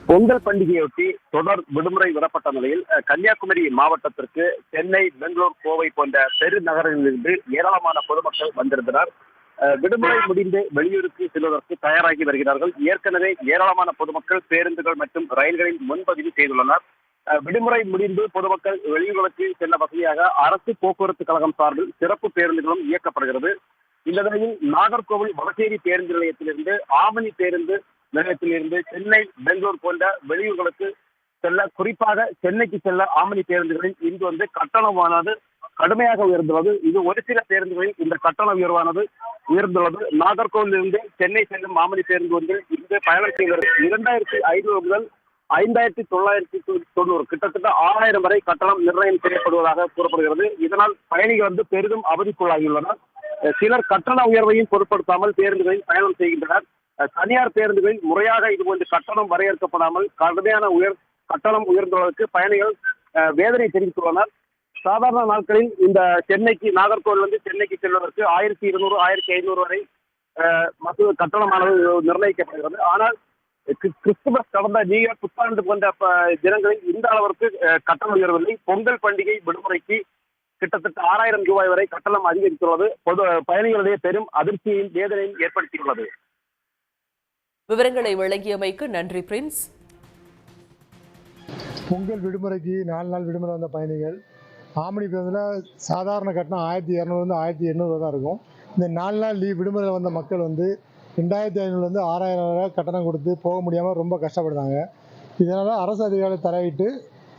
பொங்கல் பண்டிகையொட்டி தொடர் விடுமுறை விடப்பட்ட நிலையில் கன்னியாகுமரி மாவட்டத்திற்கு சென்னை, பெங்களூர், கோவை போன்ற பெருநகரங்களிலிருந்து ஏராளமான பொதுமக்கள் வந்திருந்தனர். விடுமுறை முடிந்து வெளியூருக்கு செல்வதற்கு தயாராகி வருகிறார்கள். ஏற்கனவே ஏராளமான பொதுமக்கள் பேருந்துகள் மற்றும் ரயில்களில் முன்பதிவு செய்துள்ளனர். விடுமுறை முடிந்து பொதுமக்கள் வெளியூர்களுக்கு செல்ல வசதியாக அரசு போக்குவரத்து கழகம் சார்பில் சிறப்பு பேருந்துகளும் இயக்கப்படுகிறது. இந்த நிலையில் நாகர்கோவில் வடசேரி பேருந்து நிலையத்திலிருந்து ஆமணி பேருந்து நிலையத்திலிருந்து சென்னை, பெங்களூர் போன்ற வெளியூர்களுக்கு செல்ல, குறிப்பாக சென்னைக்கு செல்ல ஆமணி பேருந்துகளில் இன்று கட்டணமானது கடுமையாக உயர்ந்துள்ளது. இது ஒரு சில பேருந்துகளில் இந்த கட்டண உயர்வானது உயர்ந்துள்ளது. நாகர்கோவிலிருந்து சென்னை செல்லும் ஆமணி பேருந்து ஒன்றில் இன்று பயணம் செய்வது 2500 முதல் 5990, கிட்டத்தட்ட 6000 வரை கட்டணம் நிர்ணயம் செய்யப்படுவதாக கூறப்படுகிறது. இதனால் பயணிகள் பெரிதும் அவதிக்குள்ளாகியுள்ளனர். சிலர் கட்டண உயர்வையும் பொருட்படுத்தாமல் பேருந்துகளில் பயணம் செய்கின்றனர். தனியார் பேருந்துகளில் முறையாக இதுபோன்ற கட்டணம் வரையறுக்கப்படாமல் கடுமையான கட்டணம் உயர்ந்துள்ளதற்கு பயணிகள் வேதனை தெரிவித்துள்ளனர். சாதாரண நாட்களில் இந்த நாகர்கோவில் சென்னைக்கு செல்வதற்கு 1200, 1500 வரை மற்றொரு கட்டணமானது நிர்ணயிக்கப்படுகிறது. ஆனால் கிறிஸ்துமஸ், கடந்த நியூ இயர், புத்தாண்டு போன்ற தினங்களில் இந்த அளவிற்கு கட்டணம் உயர்வில்லை. பொங்கல் பண்டிகை விடுமுறைக்கு கிட்டத்தட்ட 6000 ரூபாய் வரை கட்டணம் அதிகரித்துள்ளது. பயணிகளிடையே பெரும் அதிர்ச்சியையும் வேதனையும் ஏற்படுத்தியுள்ளது. விவரங்களை வழங்கியமைக்கு நன்றி பிரின்ஸ். பொங்கல் விடுமுறைக்கு 4 நாள் விடுமுறை வந்த பயணிகள் ஆமணி பேருந்தில் சாதாரண கட்டணம் 1200 1800 தான் இருக்கும். இந்த 4 நாள் விடுமுறையில் வந்த மக்கள் 2500 6000 வரை கட்டணம் கொடுத்து போக முடியாமல் ரொம்ப கஷ்டப்படுறாங்க. இதனால் அரசு அதிகாரிகள் தலையிட்டு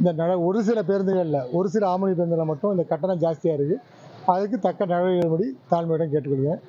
இந்த ஒரு சில பேருந்துகளில், ஒரு சில ஆமணி பேருந்துகளில் மட்டும் இந்த கட்டணம் ஜாஸ்தியாக இருக்குது. அதுக்கு தக்க நடவடிக்கை தாழ்மையுடன் கேட்டுக்கொள்கிறேன்.